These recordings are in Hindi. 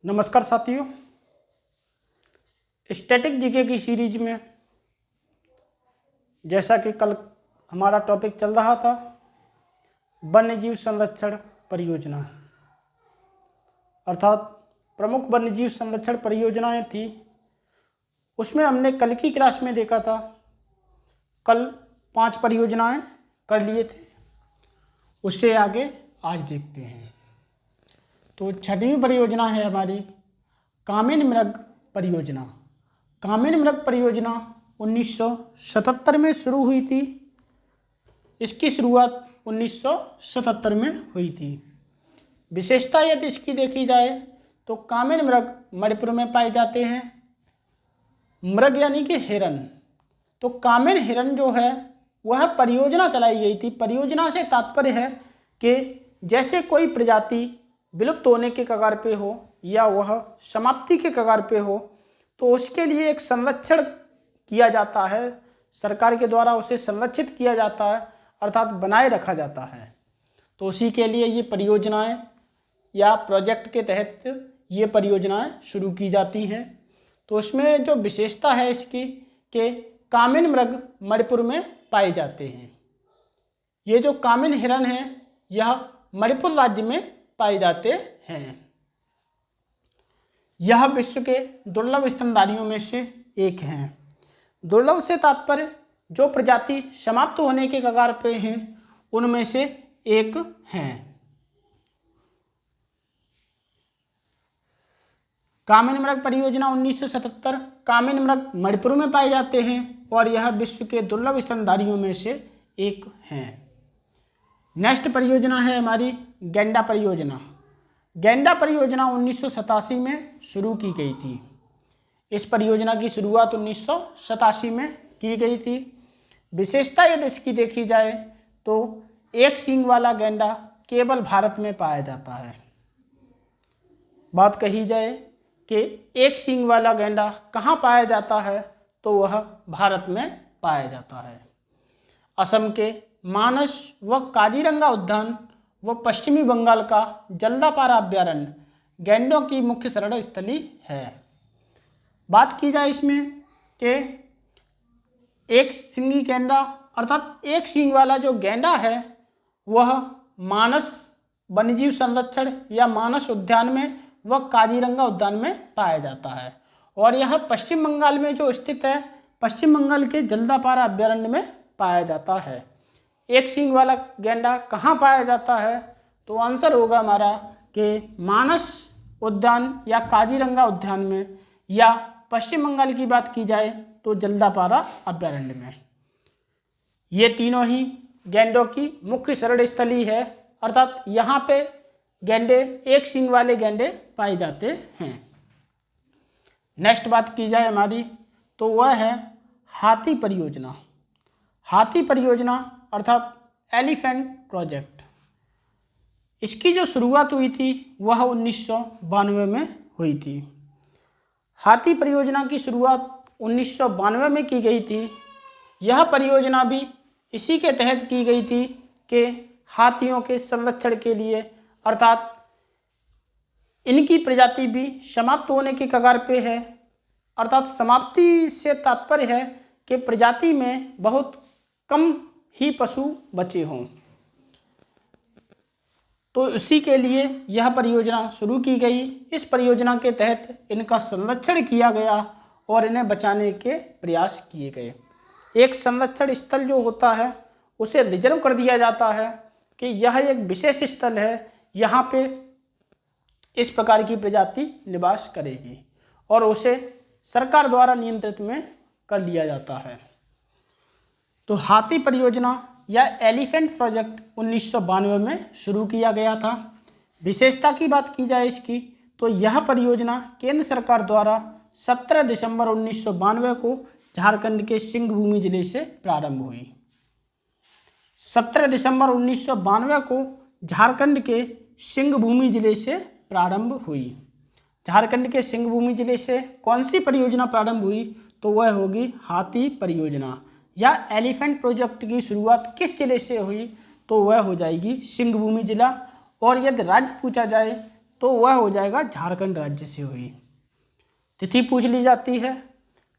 नमस्कार साथियों, स्टैटिक जीके की सीरीज में जैसा कि कल हमारा टॉपिक चल रहा था वन्यजीव संरक्षण परियोजना, अर्थात प्रमुख वन्यजीव संरक्षण परियोजनाएं थी। उसमें हमने कल की क्लास में देखा था, कल 5 परियोजनाएं कर लिए थे। उससे आगे आज देखते हैं। तो 6वीं परियोजना है हमारी कामिन मृग परियोजना। कामिन मृग परियोजना 1977 में शुरू हुई थी। इसकी शुरुआत 1977 में हुई थी। विशेषता यदि इसकी देखी जाए तो कामिन मृग मणिपुर में पाए जाते हैं। मृग यानी कि हिरन। तो कामिन हिरन जो है वह परियोजना चलाई गई थी। परियोजना से तात्पर्य है कि जैसे कोई प्रजाति विलुप्त होने के कगार पे हो या वह समाप्ति के कगार पे हो तो उसके लिए एक संरक्षण किया जाता है। सरकार के द्वारा उसे संरक्षित किया जाता है, अर्थात बनाए रखा जाता है। तो उसी के लिए ये परियोजनाएं या प्रोजेक्ट के तहत ये परियोजनाएं शुरू की जाती हैं। तो उसमें जो विशेषता है इसकी कि कामिन मृग मणिपुर में पाए जाते हैं। ये जो कामिन हिरन है यह मणिपुर राज्य में पाए जाते हैं। यह विश्व के दुर्लभ स्तनधारियों में से एक हैं। दुर्लभ से तात्पर्य जो प्रजाति समाप्त होने के कगार पे हैं उनमें से एक हैं। कामिन मृग परियोजना 1977 कामिन मृग मणिपुर में पाए जाते हैं और यह विश्व के दुर्लभ स्तनधारियों में से एक हैं। नेक्स्ट परियोजना है हमारी गैंडा परियोजना। गैंडा परियोजना 1987 में शुरू की गई थी। इस परियोजना की शुरुआत 1987 में की गई थी। विशेषता यदि इसकी देखी जाए तो एक सींग वाला गैंडा केवल भारत में पाया जाता है। बात कही जाए कि एक सींग वाला गैंडा कहाँ पाया जाता है तो वह भारत में पाया जाता है। असम के मानस व काजीरंगा उद्यान व पश्चिमी बंगाल का जल्दापारा अभ्यारण्य गैंडों की मुख्य शरण स्थली है। बात की जाए इसमें कि एक सींगी गैंडा अर्थात एक सींग वाला जो गैंडा है वह मानस वन्यजीव संरक्षण या मानस उद्यान में व काजीरंगा उद्यान में पाया जाता है और यह पश्चिम बंगाल में जो स्थित है पश्चिम बंगाल के जल्दापारा अभ्यारण्य में पाया जाता है। एक सींग वाला गैंडा कहाँ पाया जाता है तो आंसर होगा हमारा कि मानस उद्यान या काजीरंगा उद्यान में, या पश्चिम बंगाल की बात की जाए तो जल्दापारा अभ्यारण्य में। ये तीनों ही गैंडों की मुख्य शरण स्थली है, अर्थात यहाँ पे गैंडे एक सींग वाले गैंडे पाए जाते हैं। नेक्स्ट बात की जाए हमारी तो वह है हाथी परियोजना। हाथी परियोजना अर्थात एलिफेंट प्रोजेक्ट। इसकी जो शुरुआत हुई थी वह 1992 में हुई थी। हाथी परियोजना की शुरुआत 1992 में की गई थी। यह परियोजना भी इसी के तहत की गई थी कि हाथियों के संरक्षण के लिए, अर्थात इनकी प्रजाति भी समाप्त होने के कगार पे है। अर्थात समाप्ति से तात्पर्य है कि प्रजाति में बहुत कम ही पशु बचे हों। तो इसी के लिए यह परियोजना शुरू की गई। इस परियोजना के तहत इनका संरक्षण किया गया और इन्हें बचाने के प्रयास किए गए। एक संरक्षण स्थल जो होता है उसे रिजर्व कर दिया जाता है कि यह एक विशेष स्थल है, यहाँ पे इस प्रकार की प्रजाति निवास करेगी और उसे सरकार द्वारा नियंत्रित में कर लिया जाता है। तो हाथी परियोजना या एलिफेंट प्रोजेक्ट 1992 में शुरू किया गया था। विशेषता की बात की जाए इसकी तो यह परियोजना केंद्र सरकार द्वारा 17 दिसंबर 1992 को झारखंड के सिंहभूमि जिले से प्रारंभ हुई। 17 दिसंबर 1992 को झारखंड के सिंहभूमि जिले से प्रारंभ हुई। झारखंड के सिंहभूमि जिले से कौन सी परियोजना प्रारंभ हुई तो वह होगी हाथी परियोजना, या एलिफेंट प्रोजेक्ट की शुरुआत किस जिले से हुई तो वह हो जाएगी सिंहभूमि जिला। और यदि राज्य पूछा जाए तो वह हो जाएगा झारखंड राज्य से हुई। तिथि पूछ ली जाती है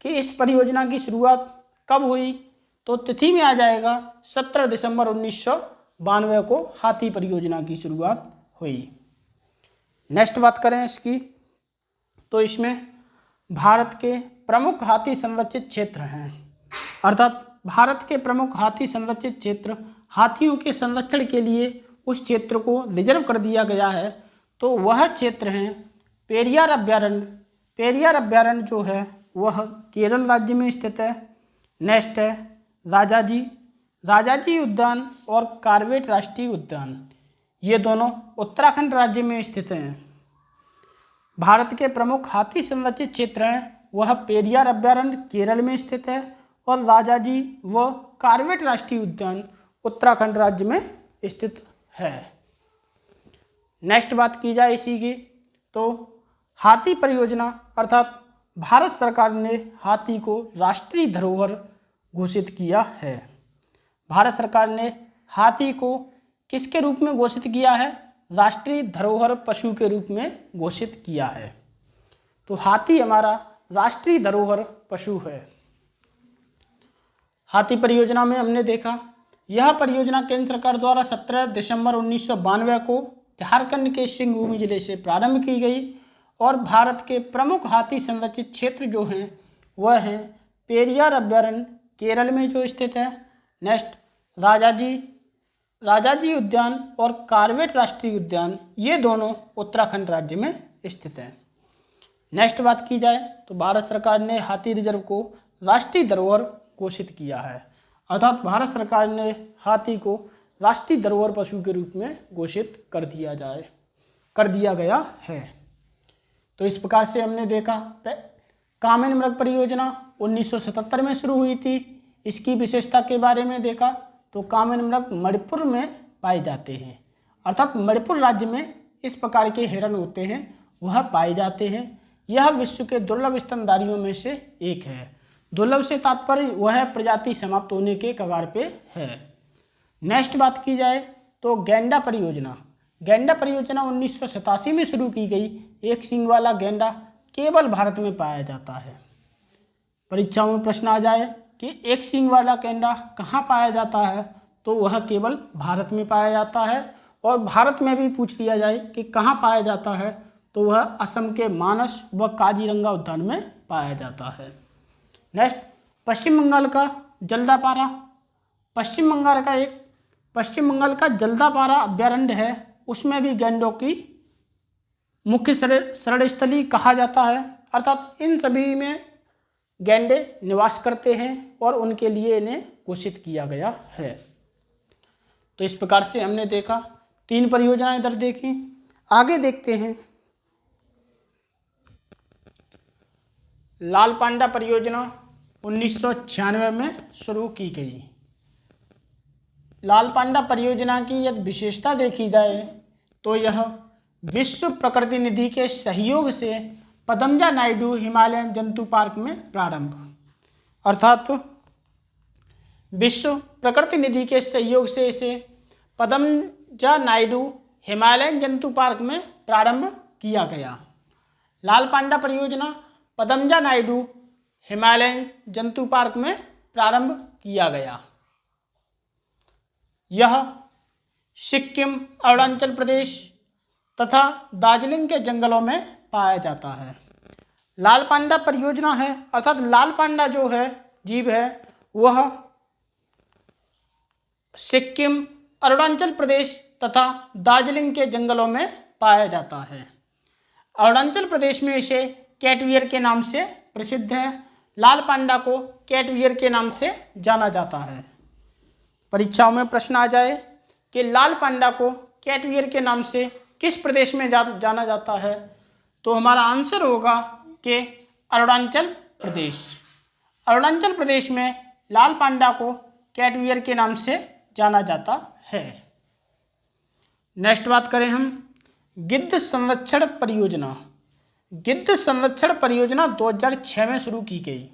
कि इस परियोजना की शुरुआत कब हुई, तो तिथि में आ जाएगा 17 दिसंबर 1992 को हाथी परियोजना की शुरुआत हुई। नेक्स्ट बात करें इसकी, तो इसमें भारत के प्रमुख हाथी संरक्षित क्षेत्र हैं, अर्थात भारत के प्रमुख हाथी संरक्षित क्षेत्र, हाथियों के संरक्षण के लिए उस क्षेत्र को रिजर्व कर दिया गया है, तो वह क्षेत्र हैं पेरियार अभ्यारण्य। पेरियार अभ्यारण्य जो है वह केरल राज्य में स्थित है। नेक्स्ट है राजाजी उद्यान और कार्बेट राष्ट्रीय उद्यान, ये दोनों उत्तराखंड राज्य में स्थित हैं। भारत के प्रमुख हाथी संरक्षित क्षेत्र हैं वह पेरियार अभ्यारण्य केरल में स्थित है और राजाजी व कार्बेट राष्ट्रीय उद्यान उत्तराखंड राज्य में स्थित है। नेक्स्ट बात की जाए इसी की, तो हाथी परियोजना अर्थात भारत सरकार ने हाथी को राष्ट्रीय धरोहर घोषित किया है। भारत सरकार ने हाथी को किसके रूप में घोषित किया है? राष्ट्रीय धरोहर पशु के रूप में घोषित किया है। तो हाथी हमारा राष्ट्रीय धरोहर पशु है। हाथी परियोजना में हमने देखा, यह परियोजना केंद्र सरकार द्वारा 17 दिसंबर 1992 को झारखंड के सिंहभूम जिले से प्रारंभ की गई और भारत के प्रमुख हाथी संरक्षित क्षेत्र जो हैं वह हैं पेरियार अभ्यारण्य केरल में जो स्थित है। नेक्स्ट राजाजी उद्यान और कार्बेट राष्ट्रीय उद्यान, ये दोनों उत्तराखंड राज्य में स्थित हैं। नेक्स्ट बात की जाए तो भारत सरकार ने हाथी रिजर्व को राष्ट्रीय धरोहर घोषित किया है, अर्थात भारत सरकार ने हाथी को राष्ट्रीय धरोहर पशु के रूप में घोषित कर दिया गया है। तो इस प्रकार से हमने देखा कामिन मृग परियोजना 1977 में शुरू हुई थी। इसकी विशेषता के बारे में देखा तो कामिन मृग मणिपुर में पाए जाते हैं, अर्थात मणिपुर राज्य में इस प्रकार के हिरण होते हैं वह पाए जाते हैं। यह विश्व के दुर्लभ स्तनधारियों में से एक है। दुर्लभ से तात्पर्य वह प्रजाति समाप्त होने के कगार पे है। नेक्स्ट बात की जाए तो गैंडा परियोजना 1987 में शुरू की गई। एक सींग वाला गैंडा केवल भारत में पाया जाता है। परीक्षाओं में प्रश्न आ जाए कि एक सींग वाला गैंडा कहाँ पाया जाता है, तो वह केवल भारत में पाया जाता है। और भारत में भी पूछ लिया जाए कि कहाँ पाया जाता है, तो वह असम के मानस व काजीरंगा उद्यान में पाया जाता है। नेक्स्ट पश्चिम बंगाल का जल्दापारा, पश्चिम बंगाल का जल्दापारा अभ्यारण्य है, उसमें भी गैंडों की मुख्य शरणस्थली कहा जाता है, अर्थात इन सभी में गैंडे निवास करते हैं और उनके लिए इन्हें घोषित किया गया है। तो इस प्रकार से हमने देखा 3 परियोजनाएं इधर देखी। आगे देखते हैं लाल पांडा परियोजना 1996 में शुरू की गई। लाल पांडा परियोजना की यदि विशेषता देखी जाए तो यह विश्व प्रकृति निधि के सहयोग से पदमजा नायडू हिमालयन जंतु पार्क में प्रारंभ, अर्थात विश्व प्रकृति निधि के सहयोग से इसे पदमजा नायडू हिमालयन जंतु पार्क में प्रारंभ किया गया। लाल पांडा परियोजना पदमजा नायडू हिमालयन जंतु पार्क में प्रारंभ किया गया। यह सिक्किम, अरुणाचल प्रदेश तथा दार्जिलिंग के जंगलों में पाया जाता है। लाल पांडा परियोजना है, अर्थात लाल पांडा जो है जीव है वह सिक्किम, अरुणाचल प्रदेश तथा दार्जिलिंग के जंगलों में पाया जाता है। अरुणाचल प्रदेश में इसे कैटवियर के नाम से प्रसिद्ध है। लाल पांडा को कैटवियर के नाम से जाना जाता है। परीक्षाओं में प्रश्न आ जाए कि लाल पांडा को कैटवियर के नाम से किस प्रदेश में जाना जाता है, तो हमारा आंसर होगा कि अरुणाचल प्रदेश। अरुणाचल प्रदेश में लाल पांडा को कैटवियर के नाम से जाना जाता है। नेक्स्ट बात करें हम गिद्ध संरक्षण परियोजना। गिद्ध संरक्षण परियोजना 2006 में शुरू की गई।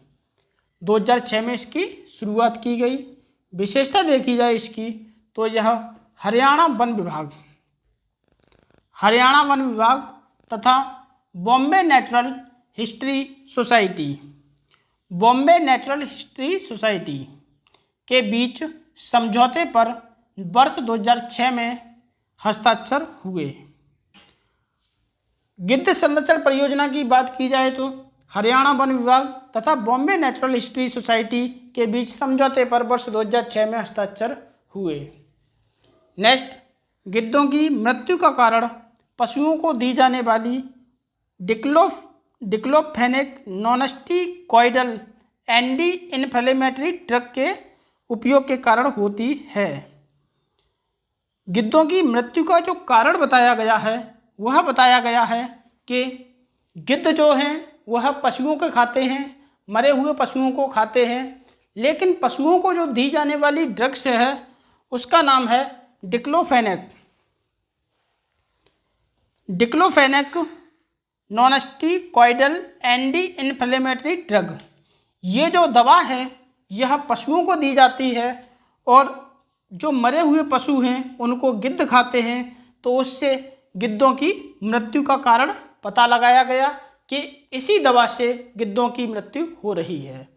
2006 में इसकी शुरुआत की गई। विशेषता देखी जाए इसकी तो यह हरियाणा वन विभाग तथा Bombay natural history society, Bombay natural history society के बीच समझौते पर वर्ष 2006 में हस्ताक्षर हुए। गिद्ध संरक्षण परियोजना की बात की जाए तो हरियाणा वन विभाग तथा बॉम्बे नेचुरल हिस्ट्री सोसाइटी के बीच समझौते पर वर्ष 2006 में हस्ताक्षर हुए। नेक्स्ट, गिद्धों की मृत्यु का कारण पशुओं को दी जाने वाली डिक्लोफेनेक नॉनस्टिकॉइडल एंटी इन्फ्लेमेटरी ड्रग के उपयोग के कारण होती है। गिद्धों की मृत्यु का जो कारण बताया गया है वह बताया गया है कि गिद्ध जो हैं वह पशुओं को खाते हैं, मरे हुए पशुओं को खाते हैं, लेकिन पशुओं को जो दी जाने वाली ड्रग्स है उसका नाम है डिक्लोफेनेक नॉनस्टिकॉइडल एंटी इन्फ्लेमेटरी ड्रग। ये जो दवा है यह पशुओं को दी जाती है और जो मरे हुए पशु हैं उनको गिद्ध खाते हैं, तो उससे गिद्धों की मृत्यु का कारण पता लगाया गया कि इसी दवा से गिद्धों की मृत्यु हो रही है।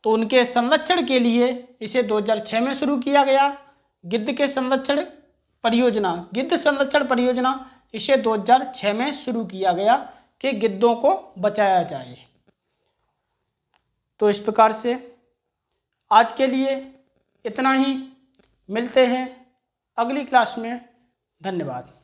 तो उनके संरक्षण के लिए इसे 2006 में शुरू किया गया। गिद्ध संरक्षण परियोजना इसे 2006 में शुरू किया गया कि गिद्धों को बचाया जाए। तो इस प्रकार से आज के लिए इतना ही। मिलते हैं अगली क्लास में। धन्यवाद।